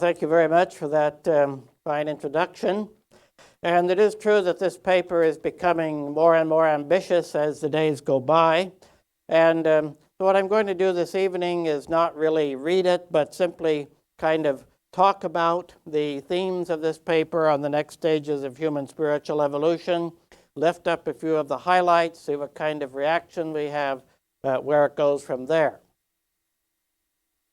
Thank you very much for that fine introduction. And it is true that this paper is becoming more and more ambitious as the days go by. And so what I'm going to do this evening is not really read it, but simply kind of talk about the themes of this paper on the next stages of human spiritual evolution, lift up a few of the highlights, see what kind of reaction we have, where it goes from there.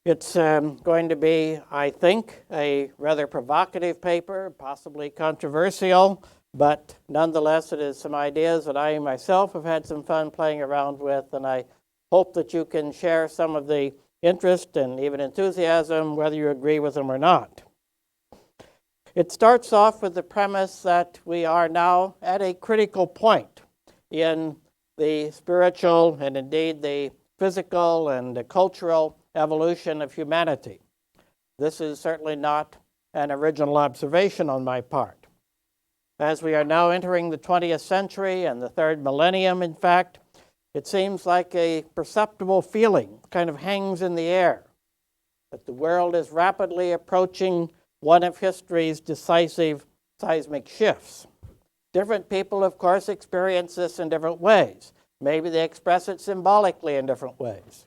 It's going to be, I think, a rather provocative paper, possibly controversial, but nonetheless it is some ideas that I myself have had some fun playing around with, and I hope that you can share some of the interest and even enthusiasm, whether you agree with them or not. It starts off with the premise that we are now at a critical point in the spiritual and indeed the physical and the cultural evolution of humanity. This is certainly not an original observation on my part. As we are now entering the 20th century and the third millennium, in fact, it seems like a perceptible feeling kind of hangs in the air that the world is rapidly approaching one of history's decisive seismic shifts. Different people, of course, experience this in different ways. Maybe they express it symbolically in different ways.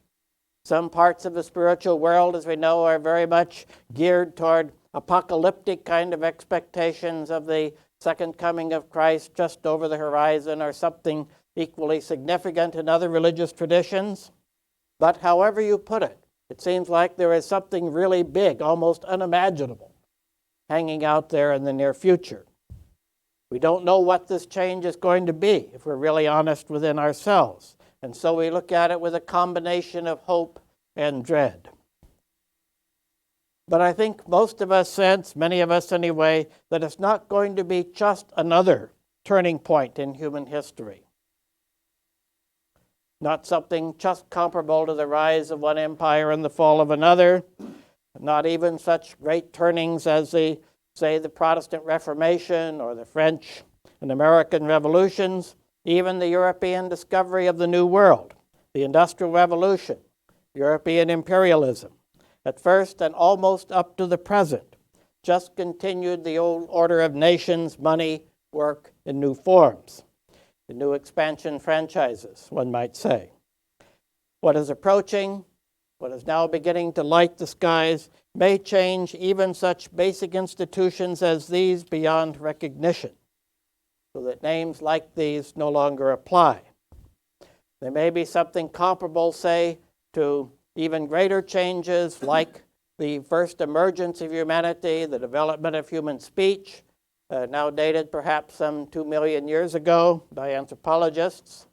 Some parts of the spiritual world, as we know, are very much geared toward apocalyptic kind of expectations of the second coming of Christ just over the horizon, or something equally significant in other religious traditions. But however you put it, it seems like there is something really big, almost unimaginable, hanging out there in the near future. We don't know what this change is going to be, if we're really honest within ourselves. And so we look at it with a combination of hope and dread. But I think most of us sense, many of us anyway, that it's not going to be just another turning point in human history. Not something just comparable to the rise of one empire and the fall of another. Not even such great turnings as the Protestant Reformation or the French and American revolutions. Even the European discovery of the New World, the Industrial Revolution, European imperialism, at first and almost up to the present, just continued the old order of nations, money, work in new forms, the new expansion franchises, one might say. What is approaching, what is now beginning to light the skies, may change even such basic institutions as these beyond recognition, so that names like these no longer apply. There may be something comparable, say, to even greater changes like the first emergence of humanity, the development of human speech, now dated perhaps some 2 million years ago by anthropologists,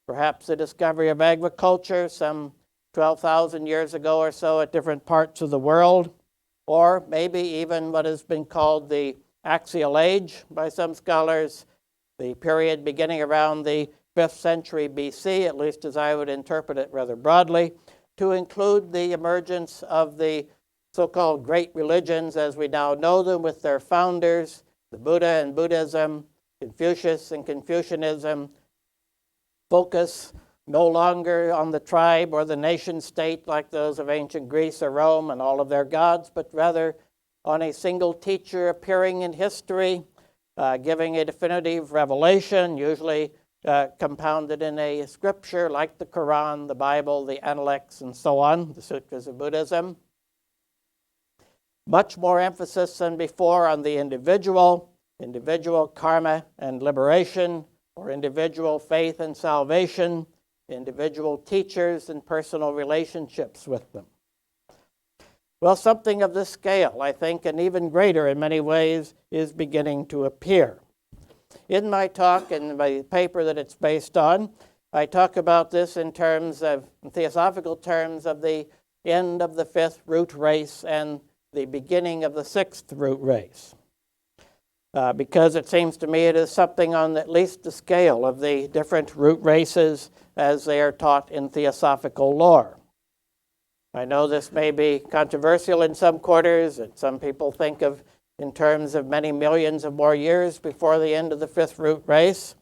perhaps the discovery of agriculture some 12,000 years ago or so at different parts of the world, or maybe even what has been called the axial age by some scholars, the period beginning around the 5th century BC, at least as I would interpret it rather broadly, to include the emergence of the so-called great religions as we now know them, with their founders, the Buddha and Buddhism, Confucius and Confucianism, focus no longer on the tribe or the nation state like those of ancient Greece or Rome and all of their gods, but rather on a single teacher appearing in history, giving a definitive revelation, usually compounded in a scripture like the Quran, the Bible, the Analects, and so on, the Sutras of Buddhism. Much more emphasis than before on the individual karma and liberation, or individual faith and salvation, individual teachers and personal relationships with them. Well, something of this scale, I think, and even greater in many ways, is beginning to appear. In my talk and my paper that it's based on, I talk about this in theosophical terms of the end of the 5th root race and the beginning of the 6th root race. Because it seems to me it is something on at least the scale of the different root races as they are taught in theosophical lore. I know this may be controversial in some quarters, and some people think of in terms of many millions of more years before the end of the 5th root race.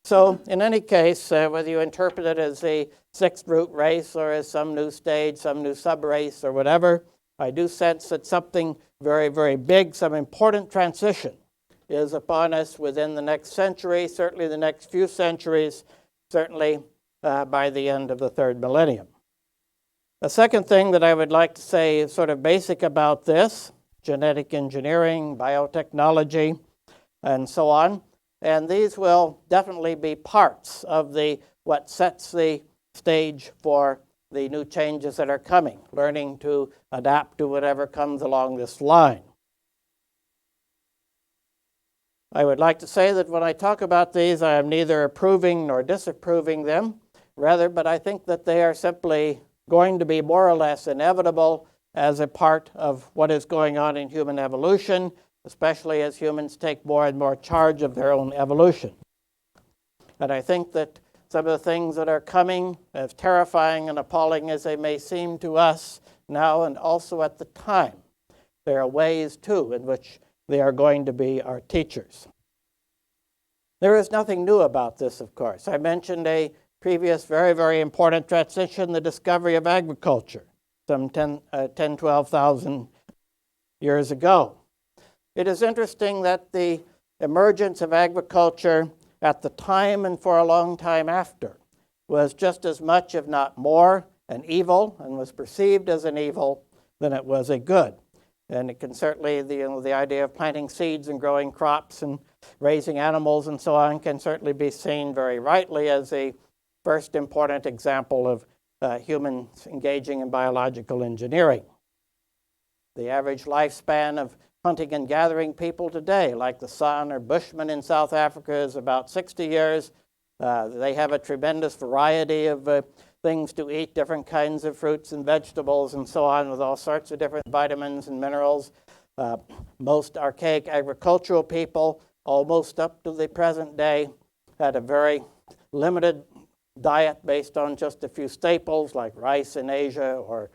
So in any case, whether you interpret it as a 6th root race or as some new stage, some new sub-race or whatever, I do sense that something very, very big, some important transition is upon us within the next century, certainly the next few centuries, certainly by the end of the third millennium. The second thing that I would like to say is sort of basic about this, genetic engineering, biotechnology, and so on. And these will definitely be parts of what sets the stage for the new changes that are coming, learning to adapt to whatever comes along this line. I would like to say that when I talk about these, I am neither approving nor disapproving them, rather, but I think that they are simply going to be more or less inevitable as a part of what is going on in human evolution, especially as humans take more and more charge of their own evolution. And I think that some of the things that are coming, as terrifying and appalling as they may seem to us now and also at the time, there are ways, too, in which they are going to be our teachers. There is nothing new about this, of course. I mentioned a previous very, very important transition, the discovery of agriculture, some 12,000 years ago. It is interesting that the emergence of agriculture at the time and for a long time after was just as much, if not more, an evil, and was perceived as an evil than it was a good. And it can certainly, the idea of planting seeds and growing crops and raising animals and so on can certainly be seen very rightly as a first important example of humans engaging in biological engineering. The average lifespan of hunting and gathering people today, like the San or Bushmen in South Africa, is about 60 years. They have a tremendous variety of things to eat, different kinds of fruits and vegetables and so on, with all sorts of different vitamins and minerals. Most archaic agricultural people, almost up to the present day, had a very limited diet based on just a few staples like rice in Asia or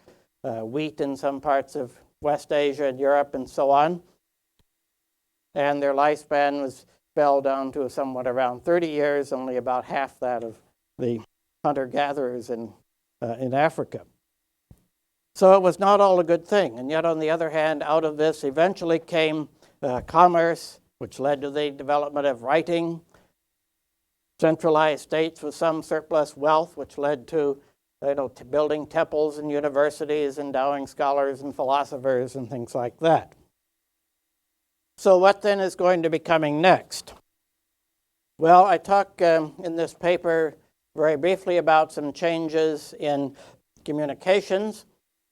wheat in some parts of West Asia and Europe and so on. And their lifespan fell down to somewhat around 30 years, only about half that of the hunter-gatherers in Africa. So it was not all a good thing. And yet, on the other hand, out of this eventually came commerce, which led to the development of writing, centralized states with some surplus wealth, which led to building temples and universities, endowing scholars and philosophers and things like that. So what then is going to be coming next? Well, I talk in this paper very briefly about some changes in communications,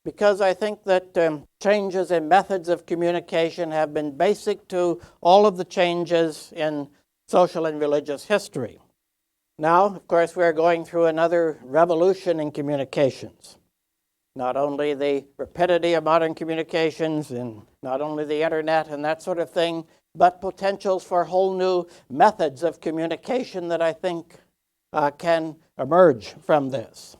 because I think that changes in methods of communication have been basic to all of the changes in social and religious history. Now, of course, we're going through another revolution in communications. Not only the rapidity of modern communications and not only the internet and that sort of thing, but potentials for whole new methods of communication that I think can emerge from this.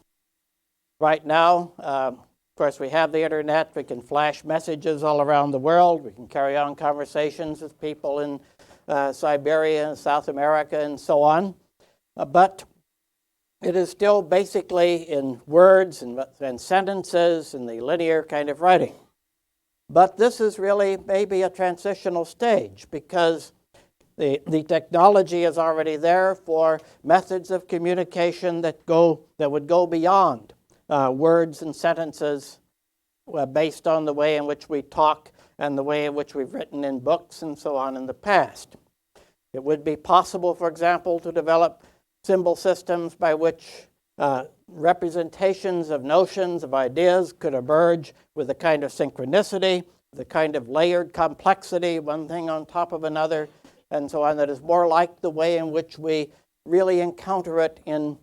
Right now, of course, we have the internet. We can flash messages all around the world. We can carry on conversations with people in Siberia and South America and so on. But it is still basically in words and sentences and the linear kind of writing. But this is really maybe a transitional stage, because the technology is already there for methods of communication that would go beyond words and sentences based on the way in which we talk and the way in which we've written in books and so on in the past. It would be possible, for example, to develop symbol systems by which representations of notions, of ideas could emerge with a kind of synchronicity, the kind of layered complexity, one thing on top of another, and so on, that is more like the way in which we really encounter it in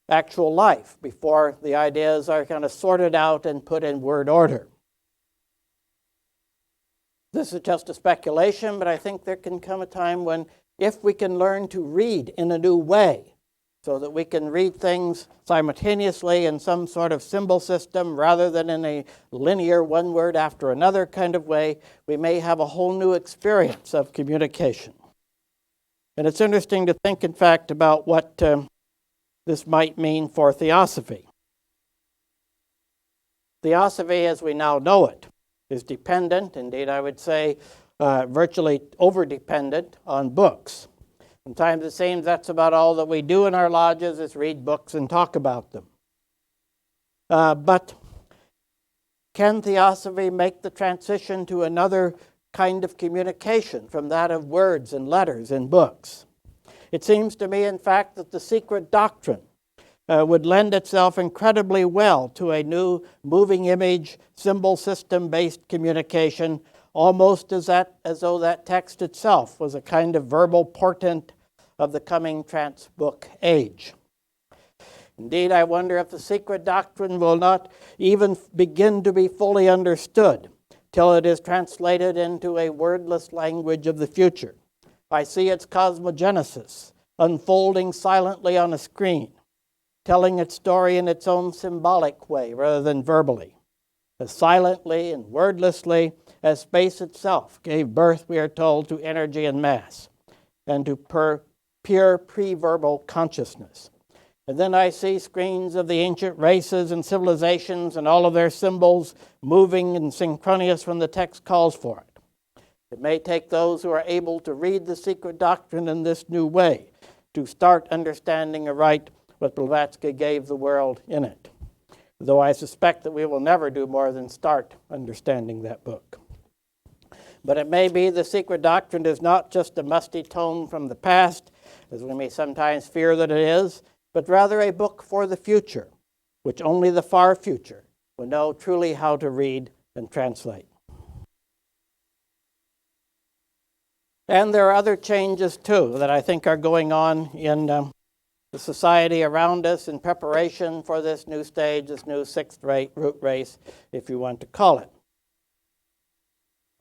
actual life before the ideas are kind of sorted out and put in word order. This is just a speculation, but I think there can come a time when, if we can learn to read in a new way, so that we can read things simultaneously in some sort of symbol system rather than in a linear one word after another kind of way, we may have a whole new experience of communication. And it's interesting to think, in fact, about what this might mean for theosophy. Theosophy, as we now know it, is dependent, indeed I would say virtually over-dependent on books. Sometimes it seems that's about all that we do in our lodges is read books and talk about them. But can theosophy make the transition to another kind of communication from that of words and letters in books? It seems to me, in fact, that the secret doctrine would lend itself incredibly well to a new moving image, symbol system-based communication, almost as though that text itself was a kind of verbal portent of the coming trance book age. Indeed, I wonder if the secret doctrine will not even begin to be fully understood till it is translated into a wordless language of the future. I see its cosmogenesis unfolding silently on a screen, telling its story in its own symbolic way rather than verbally, as silently and wordlessly as space itself gave birth, we are told, to energy and mass, and to pure pre-verbal consciousness. And then I see screens of the ancient races and civilizations and all of their symbols moving and synchronous when the text calls for it. It may take those who are able to read the secret doctrine in this new way to start understanding aright what Blavatsky gave the world in it, though I suspect that we will never do more than start understanding that book. But it may be the secret doctrine is not just a musty tome from the past, as we may sometimes fear that it is, but rather a book for the future, which only the far future will know truly how to read and translate. And there are other changes, too, that I think are going on in the society around us in preparation for this new stage, this new sixth root race, if you want to call it.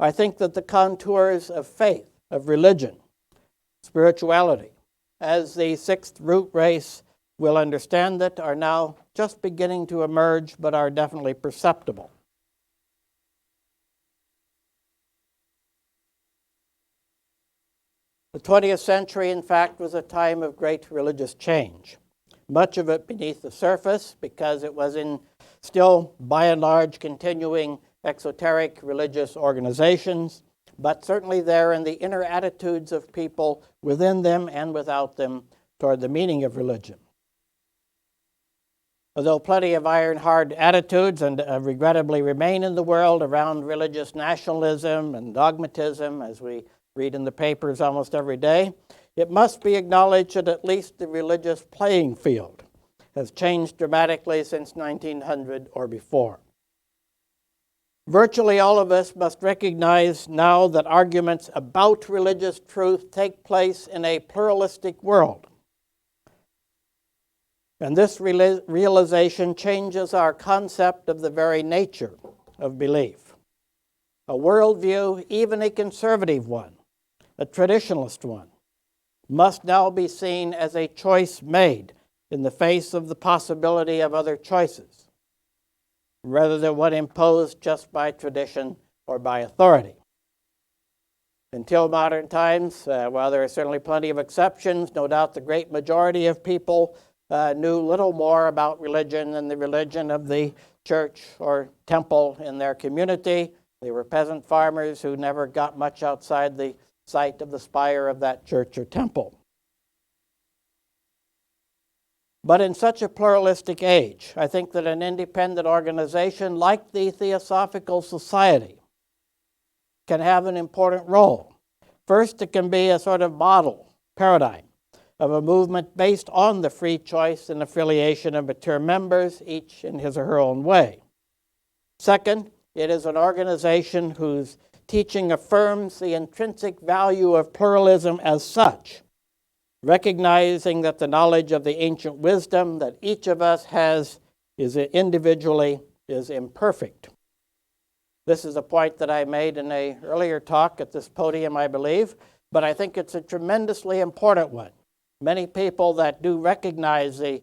I think that the contours of faith, of religion, spirituality, as the sixth root race will understand it, are now just beginning to emerge, but are definitely perceptible. The 20th century, in fact, was a time of great religious change. Much of it beneath the surface, because it was in still, by and large, continuing exoteric religious organizations, but certainly there in the inner attitudes of people within them and without them toward the meaning of religion. Although plenty of iron-hard attitudes and regrettably remain in the world around religious nationalism and dogmatism, as we read in the papers almost every day, it must be acknowledged that at least the religious playing field has changed dramatically since 1900 or before. Virtually all of us must recognize now that arguments about religious truth take place in a pluralistic world. And this realization changes our concept of the very nature of belief. A worldview, even a conservative one, a traditionalist one, must now be seen as a choice made in the face of the possibility of other choices, rather than one imposed just by tradition or by authority. Until modern times, while there are certainly plenty of exceptions, no doubt the great majority of people knew little more about religion than the religion of the church or temple in their community. They were peasant farmers who never got much outside the sight of the spire of that church or temple. But in such a pluralistic age, I think that an independent organization like the Theosophical Society can have an important role. First, it can be a sort of model, paradigm, of a movement based on the free choice and affiliation of mature members, each in his or her own way. Second, it is an organization whose teaching affirms the intrinsic value of pluralism as such, recognizing that the knowledge of the ancient wisdom that each of us has individually is imperfect. This is a point that I made in an earlier talk at this podium, I believe, but I think it's a tremendously important one. Many people that do recognize the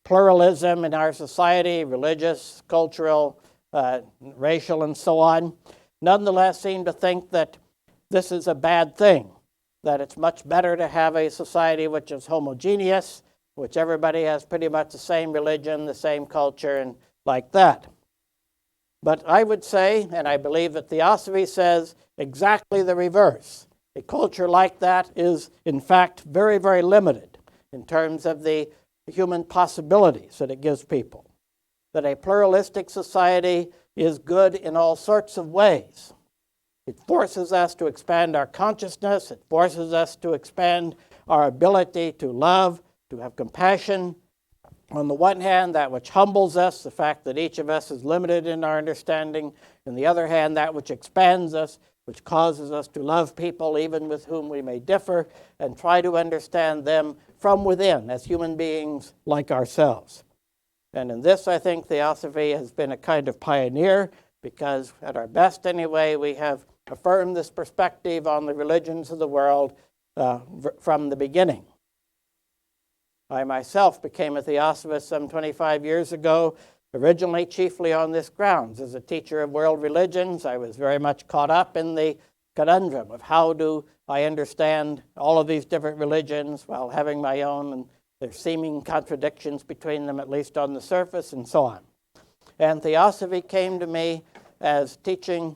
pluralism in our society, religious, cultural, racial, and so on, nonetheless seem to think that this is a bad thing, that it's much better to have a society which is homogeneous, which everybody has pretty much the same religion, the same culture, and like that. But I would say, and I believe that Theosophy says exactly the reverse. A culture like that is, in fact, very, very limited in terms of the human possibilities that it gives people. That a pluralistic society is good in all sorts of ways. It forces us to expand our consciousness. It forces us to expand our ability to love, to have compassion. On the one hand, that which humbles us, the fact that each of us is limited in our understanding. On the other hand, that which expands us, which causes us to love people even with whom we may differ and try to understand them from within as human beings like ourselves. And in this, I think Theosophy has been a kind of pioneer because, at our best anyway, we have affirmed this perspective on the religions of the world from the beginning. I myself became a Theosophist some 25 years ago, originally chiefly on this grounds. As a teacher of world religions, I was very much caught up in the conundrum of how do I understand all of these different religions while having my own, and there's seeming contradictions between them, at least on the surface, and so on. And Theosophy came to me as teaching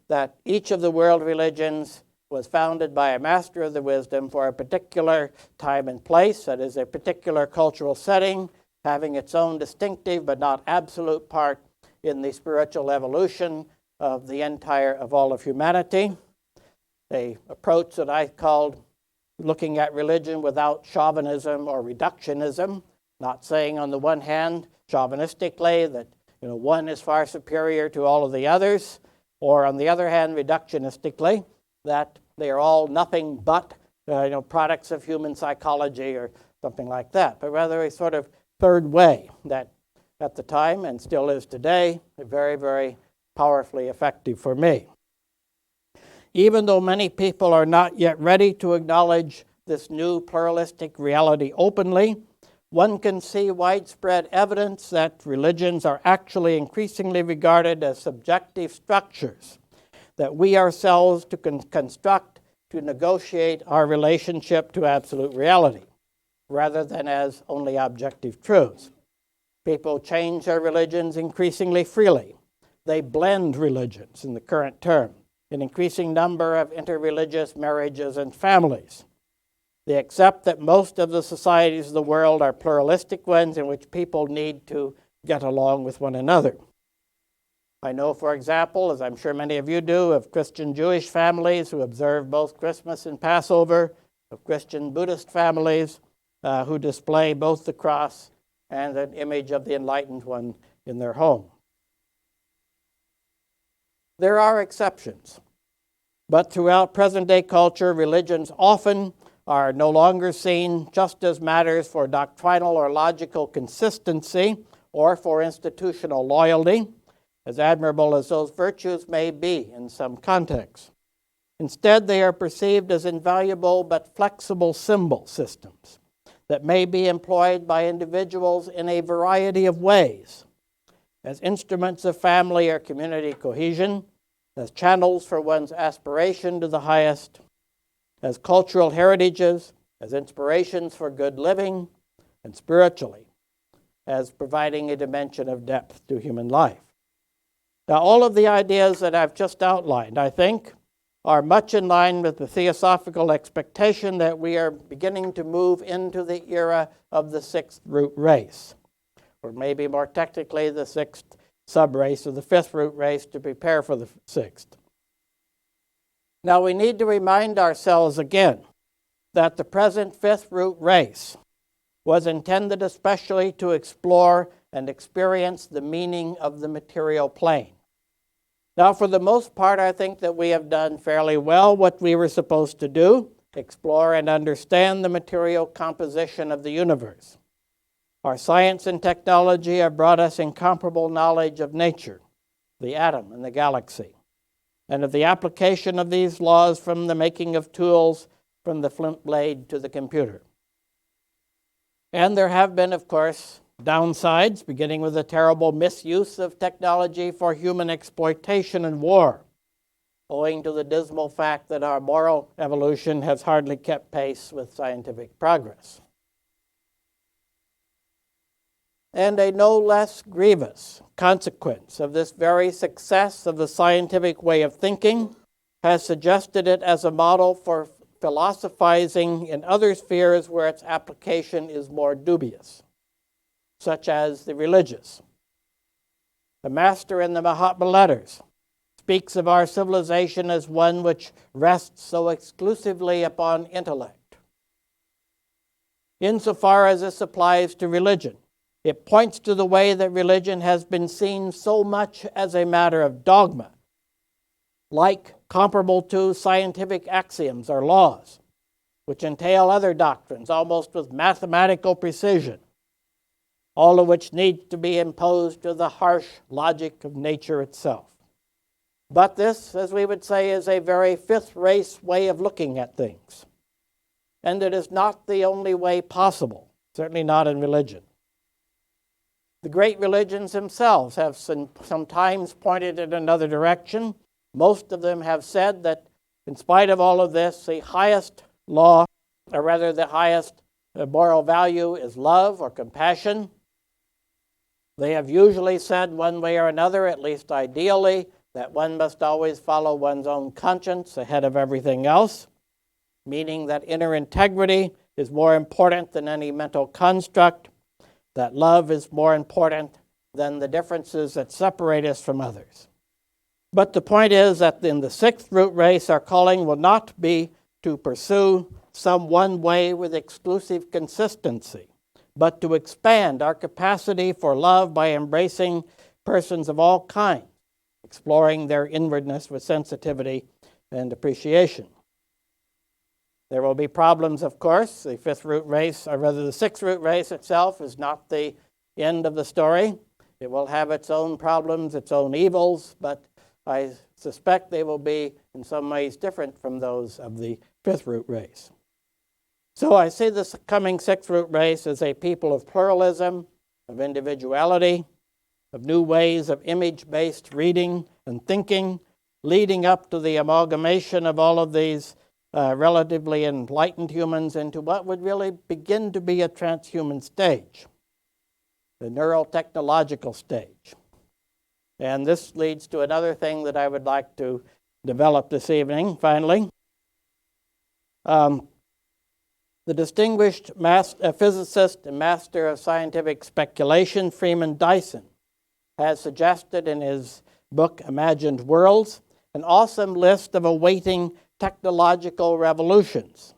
that each of the world religions was founded by a master of the wisdom for a particular time and place, that is, a particular cultural setting, having its own distinctive but not absolute part in the spiritual evolution of the entire of all of humanity. The approach that I called looking at religion without chauvinism or reductionism, not saying on the one hand chauvinistically that one is far superior to all of the others, or on the other hand reductionistically that they are all nothing but products of human psychology or something like that, but rather a sort of third way that at the time and still is today very, very powerfully effective for me. Even though many people are not yet ready to acknowledge this new pluralistic reality openly, one can see widespread evidence that religions are actually increasingly regarded as subjective structures that we ourselves to construct to negotiate our relationship to absolute reality, rather than as only objective truths. People change their religions increasingly freely. They blend religions in the current term, an increasing number of interreligious marriages and families. They accept that most of the societies of the world are pluralistic ones in which people need to get along with one another. I know, for example, as I'm sure many of you do, of Christian Jewish families who observe both Christmas and Passover, of Christian Buddhist families who display both the cross and an image of the Enlightened One in their home. There are exceptions, but throughout present-day culture, religions often are no longer seen just as matters for doctrinal or logical consistency or for institutional loyalty, as admirable as those virtues may be in some contexts. Instead, they are perceived as invaluable but flexible symbol systems that may be employed by individuals in a variety of ways, as instruments of family or community cohesion, as channels for one's aspiration to the highest, as cultural heritages, as inspirations for good living, and spiritually, as providing a dimension of depth to human life. Now, all of the ideas that I've just outlined, I think, are much in line with the theosophical expectation that we are beginning to move into the era of the sixth root race, or maybe more technically the sixth subrace or the fifth root race to prepare for the sixth. Now, we need to remind ourselves again that the present fifth root race was intended especially to explore and experience the meaning of the material plane. Now, for the most part, I think that we have done fairly well what we were supposed to do, explore and understand the material composition of the universe. Our science and technology have brought us incomparable knowledge of nature, the atom and the galaxy, and of the application of these laws from the making of tools, from the flint blade to the computer. And there have been, of course, downsides, beginning with the terrible misuse of technology for human exploitation and war, owing to the dismal fact that our moral evolution has hardly kept pace with scientific progress. And a no less grievous consequence of this very success of the scientific way of thinking has suggested it as a model for philosophizing in other spheres where its application is more dubious, such as the religious. The master in the Mahatma letters speaks of our civilization as one which rests so exclusively upon intellect. Insofar as this applies to religion, it points to the way that religion has been seen so much as a matter of dogma, like comparable to scientific axioms or laws, which entail other doctrines almost with mathematical precision, all of which need to be imposed to the harsh logic of nature itself. But this, as we would say, is a very fifth race way of looking at things. And it is not the only way possible, certainly not in religion. The great religions themselves have sometimes pointed in another direction. Most of them have said that in spite of all of this, the highest law, or rather the highest moral value is love or compassion. They have usually said one way or another, at least ideally, that one must always follow one's own conscience ahead of everything else, meaning that inner integrity is more important than any mental construct, that love is more important than the differences that separate us from others. But the point is that in the sixth root race, our calling will not be to pursue some one way with exclusive consistency, but to expand our capacity for love by embracing persons of all kinds, exploring their inwardness with sensitivity and appreciation. There will be problems, of course. The fifth root race, or rather the sixth root race itself, is not the end of the story. It will have its own problems, its own evils, but I suspect they will be in some ways different from those of the fifth root race. So I see this coming sixth root race as a people of pluralism, of individuality, of new ways of image-based reading and thinking, leading up to the amalgamation of all of these relatively enlightened humans into what would really begin to be a transhuman stage, the neurotechnological stage. And this leads to another thing that I would like to develop this evening, finally. The distinguished physicist and master of scientific speculation, Freeman Dyson, has suggested in his book, Imagined Worlds, an awesome list of awaiting technological revolutions.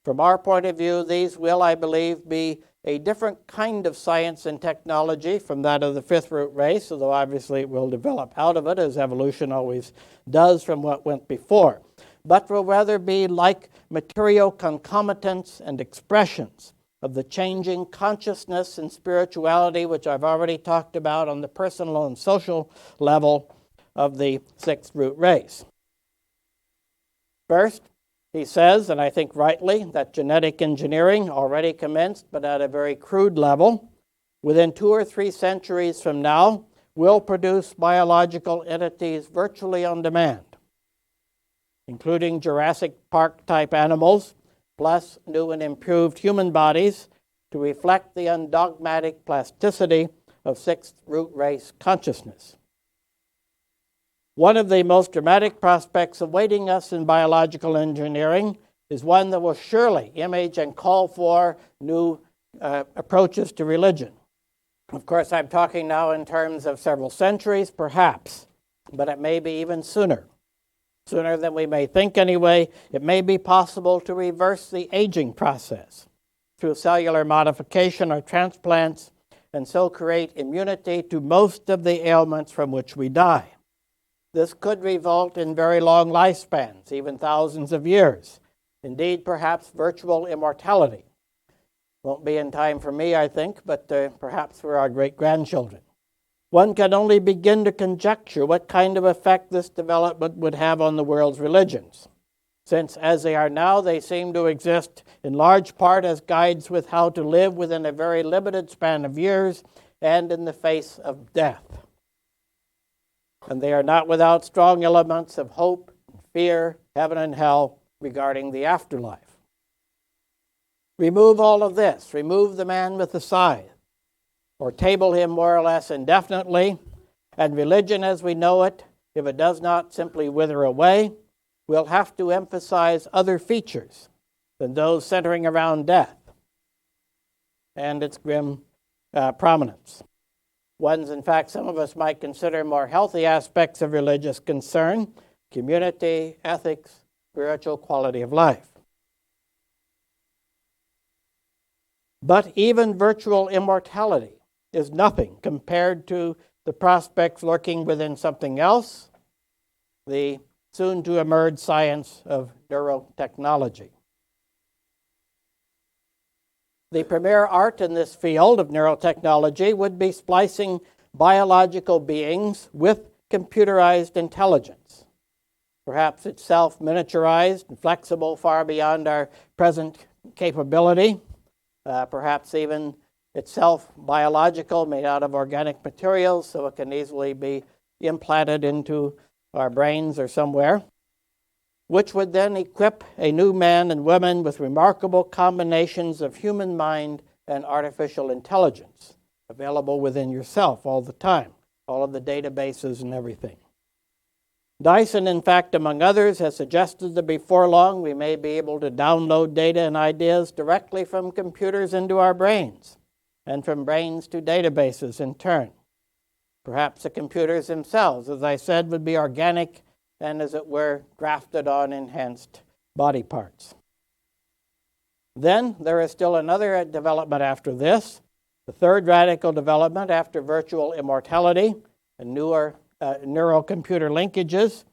From our point of view, these will, I believe, be a different kind of science and technology from that of the fifth root race, although obviously it will develop out of it, as evolution always does from what went before, but will rather be like material concomitants and expressions of the changing consciousness and spirituality, which I've already talked about on the personal and social level of the sixth root race. First, he says, and I think rightly, that genetic engineering already commenced, but at a very crude level, within 2 or 3 centuries from now, will produce biological entities virtually on demand, including Jurassic Park-type animals, plus new and improved human bodies to reflect the undogmatic plasticity of sixth root race consciousness. One of the most dramatic prospects awaiting us in biological engineering is one that will surely image and call for new approaches to religion. Of course, I'm talking now in terms of several centuries, perhaps, but it may be even sooner. Sooner than we may think anyway, it may be possible to reverse the aging process through cellular modification or transplants, and so create immunity to most of the ailments from which we die. This could result in very long lifespans, even thousands of years. Indeed, perhaps virtual immortality. Won't be in time for me, I think, but perhaps for our great-grandchildren. One can only begin to conjecture what kind of effect this development would have on the world's religions, since as they are now, they seem to exist in large part as guides with how to live within a very limited span of years and in the face of death. And they are not without strong elements of hope, fear, heaven and hell regarding the afterlife. Remove all of this. Remove the man with the scythe, or table him more or less indefinitely, and religion as we know it, if it does not simply wither away, will have to emphasize other features than those centering around death and its grim prominence. Ones, in fact, some of us might consider more healthy aspects of religious concern: community, ethics, spiritual quality of life. But even virtual immortality is nothing compared to the prospects lurking within something else, the soon-to-emerge science of neurotechnology. The premier art in this field of neurotechnology would be splicing biological beings with computerized intelligence, perhaps itself miniaturized and flexible far beyond our present capability, perhaps even itself biological, made out of organic materials, so it can easily be implanted into our brains or somewhere, which would then equip a new man and woman with remarkable combinations of human mind and artificial intelligence available within yourself all the time, all of the databases and everything. Dyson, in fact, among others, has suggested that before long we may be able to download data and ideas directly from computers into our brains, and from brains to databases in turn. Perhaps the computers themselves, as I said, would be organic and, as it were, grafted on enhanced body parts. Then there is still another development after this, the third radical development after virtual immortality and newer neurocomputer linkages.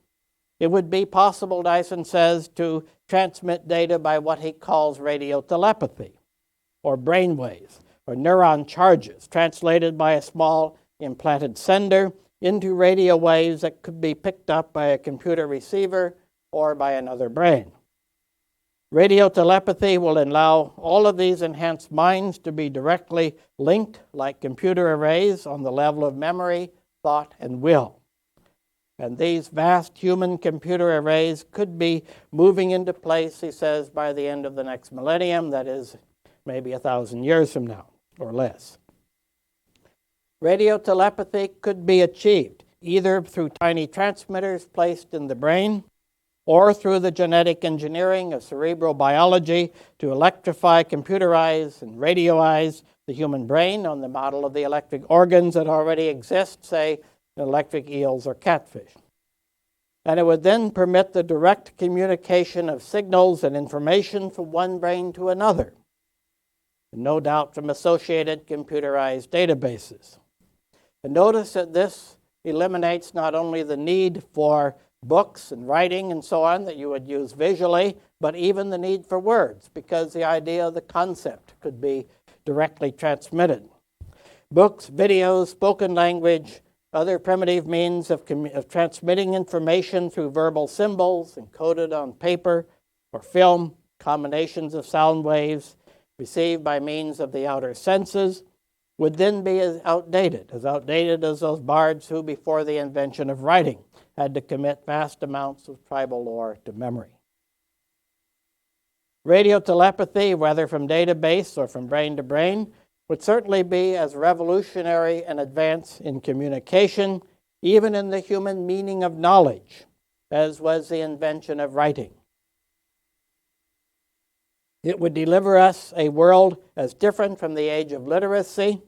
It would be possible, Dyson says, to transmit data by what he calls radiotelepathy, or brainwaves, or neuron charges, translated by a small implanted sender into radio waves that could be picked up by a computer receiver or by another brain. Radiotelepathy will allow all of these enhanced minds to be directly linked like computer arrays on the level of memory, thought, and will. And these vast human-computer arrays could be moving into place, he says, by the end of the next millennium, that is, maybe 1,000 years from now or less. Radiotelepathy could be achieved either through tiny transmitters placed in the brain or through the genetic engineering of cerebral biology to electrify, computerize, and radioize the human brain on the model of the electric organs that already exist, say, electric eels or catfish. And it would then permit the direct communication of signals and information from one brain to another, and no doubt from associated computerized databases. And notice that this eliminates not only the need for books and writing and so on that you would use visually, but even the need for words, because the idea of the concept could be directly transmitted. Books, videos, spoken language, other primitive means of transmitting information through verbal symbols encoded on paper or film, combinations of sound waves received by means of the outer senses, would then be as outdated as those bards who, before the invention of writing, had to commit vast amounts of tribal lore to memory. Radiotelepathy, whether from database or from brain to brain, would certainly be as revolutionary an advance in communication, even in the human meaning of knowledge, as was the invention of writing. It would deliver us a world as different from the age of literacy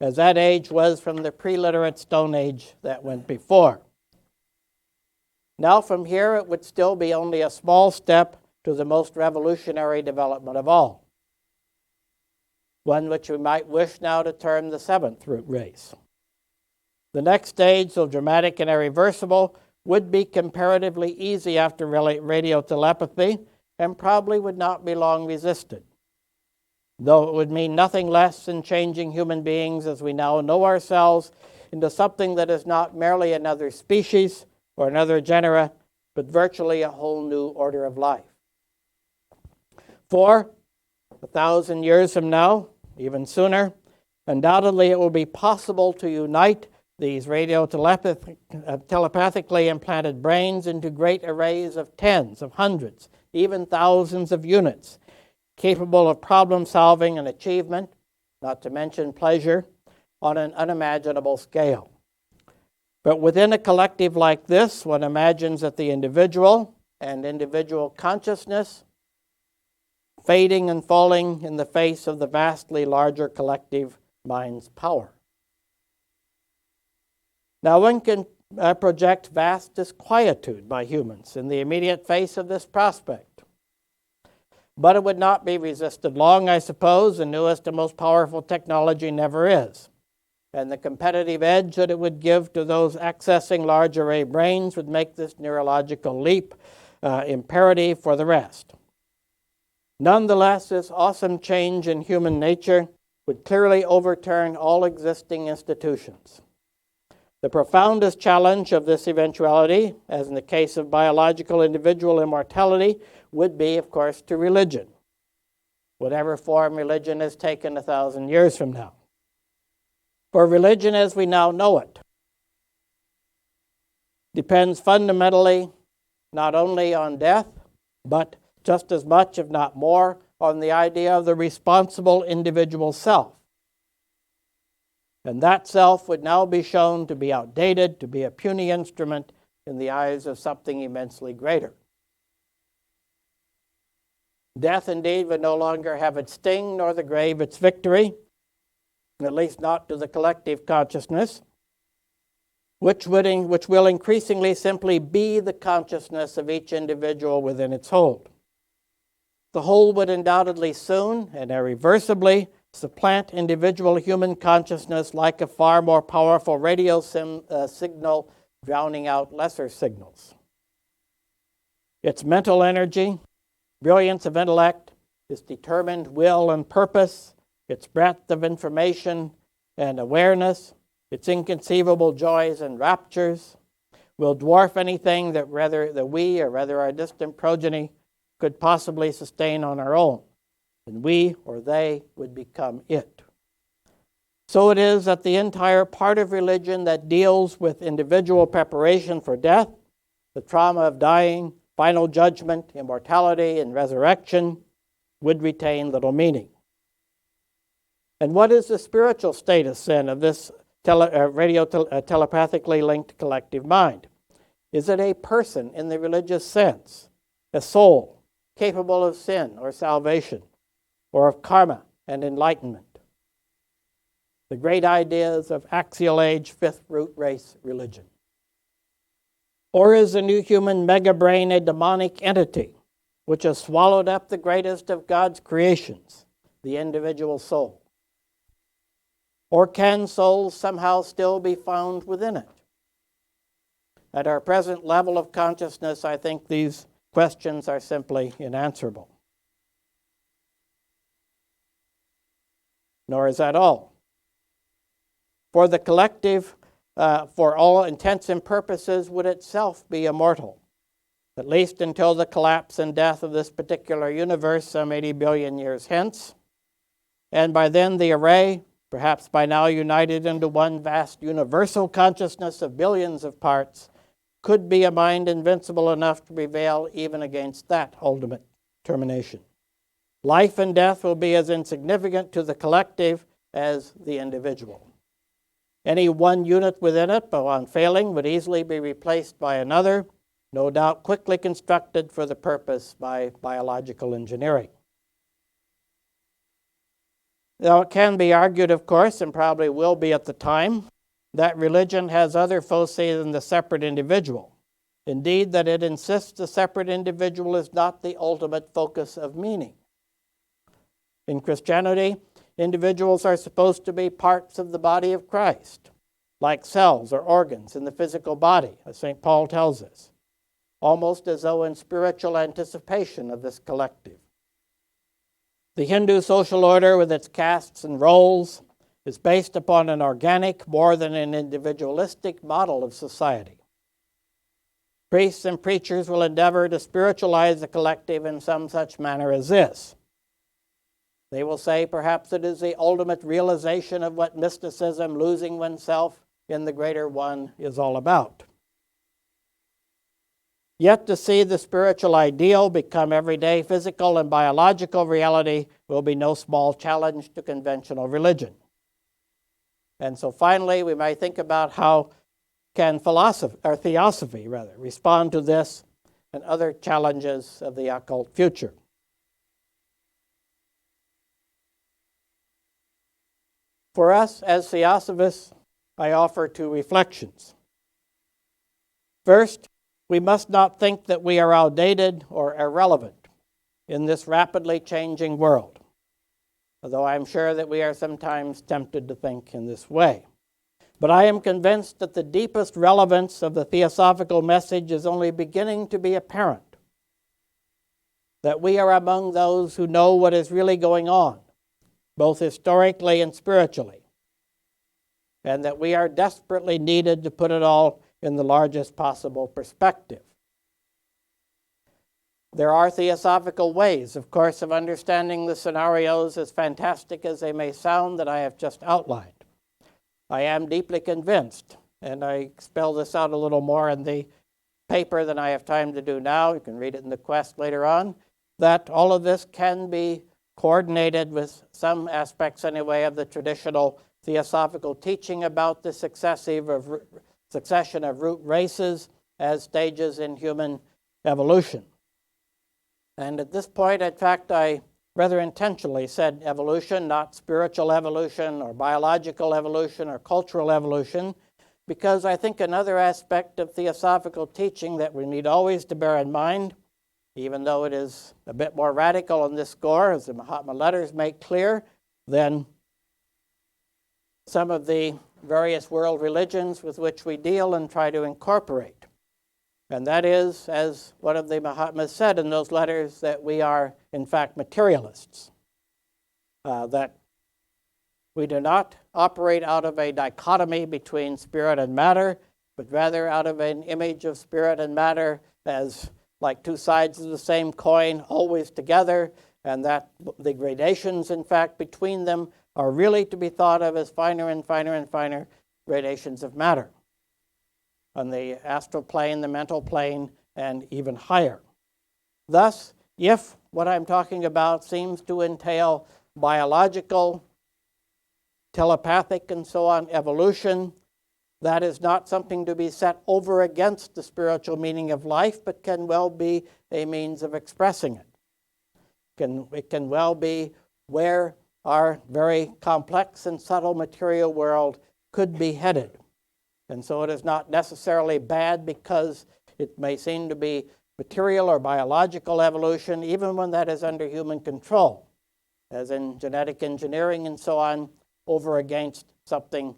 as that age was from the pre-literate Stone Age that went before. Now from here, it would still be only a small step to the most revolutionary development of all, one which we might wish now to term the seventh root race. The next stage, though dramatic and irreversible, would be comparatively easy after radiotelepathy and probably would not be long resisted, though it would mean nothing less than changing human beings as we now know ourselves into something that is not merely another species or another genera, but virtually a whole new order of life. For 1,000 years from now, even sooner, undoubtedly it will be possible to unite these telepathically implanted brains into great arrays of tens, of hundreds, even thousands of units, capable of problem solving and achievement, not to mention pleasure, on an unimaginable scale. But within a collective like this, one imagines that the individual and individual consciousness fading and falling in the face of the vastly larger collective mind's power. Now, one can project vast disquietude by humans in the immediate face of this prospect. But it would not be resisted long, I suppose. The newest and most powerful technology never is. And the competitive edge that it would give to those accessing large array brains would make this neurological leap imperative for the rest. Nonetheless, this awesome change in human nature would clearly overturn all existing institutions. The profoundest challenge of this eventuality, as in the case of biological individual immortality, would be, of course, to religion, whatever form religion has taken 1,000 years from now. For religion as we now know it depends fundamentally not only on death, but just as much, if not more, on the idea of the responsible individual self. And that self would now be shown to be outdated, to be a puny instrument in the eyes of something immensely greater. Death, indeed, would no longer have its sting, nor the grave its victory, at least not to the collective consciousness, which will increasingly simply be the consciousness of each individual within its hold. The whole would undoubtedly soon and irreversibly supplant individual human consciousness like a far more powerful radio signal drowning out lesser signals. Its mental energy, brilliance of intellect, its determined will and purpose, its breadth of information and awareness, its inconceivable joys and raptures, will dwarf anything that we, or rather our distant progeny, could possibly sustain on our own. And we, or they, would become it. So it is that the entire part of religion that deals with individual preparation for death, the trauma of dying, final judgment, immortality, and resurrection, would retain little meaning. And what is the spiritual status, then, of this telepathically linked collective mind? Is it a person in the religious sense, a soul capable of sin or salvation, or of karma and enlightenment? The great ideas of axial age, fifth root race religion. Or is the new human mega-brain a demonic entity which has swallowed up the greatest of God's creations, the individual soul? Or can souls somehow still be found within it? At our present level of consciousness, I think these questions are simply unanswerable. Nor is that all. For the collective, for all intents and purposes, would itself be immortal, at least until the collapse and death of this particular universe some 80 billion years hence. And by then the array, perhaps by now united into one vast universal consciousness of billions of parts, could be a mind invincible enough to prevail even against that ultimate termination. Life and death will be as insignificant to the collective as the individual. Any one unit within it, upon failing, would easily be replaced by another, no doubt quickly constructed for the purpose by biological engineering. Now, it can be argued, of course, and probably will be at the time, that religion has other foci than the separate individual. Indeed, that it insists the separate individual is not the ultimate focus of meaning. In Christianity, individuals are supposed to be parts of the body of Christ, like cells or organs in the physical body, as St. Paul tells us, almost as though in spiritual anticipation of this collective. The Hindu social order, with its castes and roles, is based upon an organic more than an individualistic model of society. Priests and preachers will endeavor to spiritualize the collective in some such manner as this. They will say perhaps it is the ultimate realization of what mysticism, losing oneself in the greater one, is all about. Yet to see the spiritual ideal become everyday physical and biological reality will be no small challenge to conventional religion. And so finally, we might think about how can theosophy respond to this and other challenges of the occult future. For us as theosophists, I offer two reflections. First, we must not think that we are outdated or irrelevant in this rapidly changing world, although I'm sure that we are sometimes tempted to think in this way. But I am convinced that the deepest relevance of the theosophical message is only beginning to be apparent, that we are among those who know what is really going on, both historically and spiritually, and that we are desperately needed to put it all in the largest possible perspective. There are theosophical ways, of course, of understanding the scenarios, as fantastic as they may sound, that I have just outlined. I am deeply convinced, and I spell this out a little more in the paper than I have time to do now. You can read it in the Quest later on, that all of this can be coordinated with some aspects, anyway, of the traditional theosophical teaching about the succession of root races as stages in human evolution. And at this point, in fact, I rather intentionally said evolution, not spiritual evolution or biological evolution or cultural evolution, because I think another aspect of theosophical teaching that we need always to bear in mind, even though it is a bit more radical on this score, as the Mahatma letters make clear, than some of the various world religions with which we deal and try to incorporate. And that is, as one of the Mahatmas said in those letters, that we are, in fact, materialists. That we do not operate out of a dichotomy between spirit and matter, but rather out of an image of spirit and matter as like two sides of the same coin, always together, and that the gradations, in fact, between them are really to be thought of as finer and finer and finer gradations of matter on the astral plane, the mental plane, and even higher. Thus, if what I'm talking about seems to entail biological, telepathic, and so on evolution, that is not something to be set over against the spiritual meaning of life, but can well be a means of expressing it. It can well be where our very complex and subtle material world could be headed. And so it is not necessarily bad because it may seem to be material or biological evolution, even when that is under human control, as in genetic engineering and so on, over against something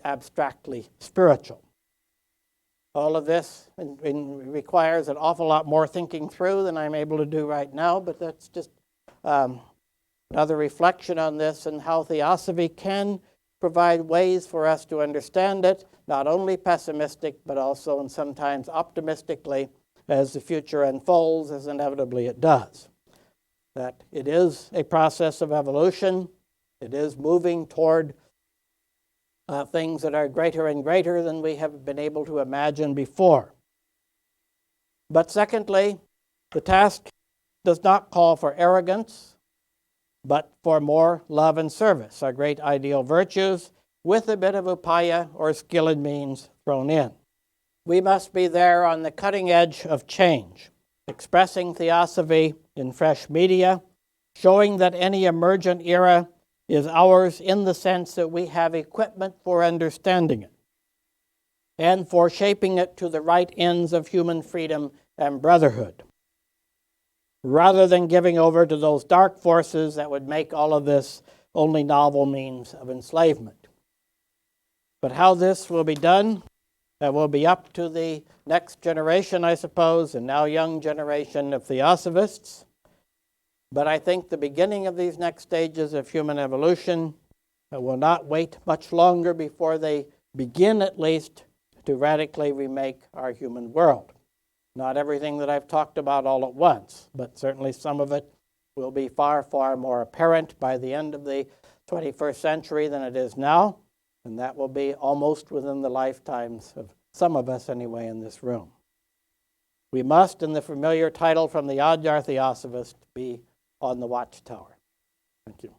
abstractly spiritual. All of this requires an awful lot more thinking through than I'm able to do right now, but that's just another reflection on this and how theosophy can provide ways for us to understand it, not only pessimistic, but also and sometimes optimistically as the future unfolds, as inevitably it does. That it is a process of evolution. It is moving toward things that are greater and greater than we have been able to imagine before. But secondly, the task does not call for arrogance, but for more love and service, our great ideal virtues, with a bit of upaya or skill and means thrown in. We must be there on the cutting edge of change, expressing theosophy in fresh media, showing that any emergent era is ours in the sense that we have equipment for understanding it and for shaping it to the right ends of human freedom and brotherhood, rather than giving over to those dark forces that would make all of this only novel means of enslavement. But how this will be done, that will be up to the next generation, I suppose, and now young generation of theosophists. But I think the beginning of these next stages of human evolution will not wait much longer before they begin, at least, to radically remake our human world. Not everything that I've talked about all at once, but certainly some of it will be far, far more apparent by the end of the 21st century than it is now, and that will be almost within the lifetimes of some of us anyway in this room. We must, in the familiar title from the Adyar Theosophist, be on the watchtower. Thank you.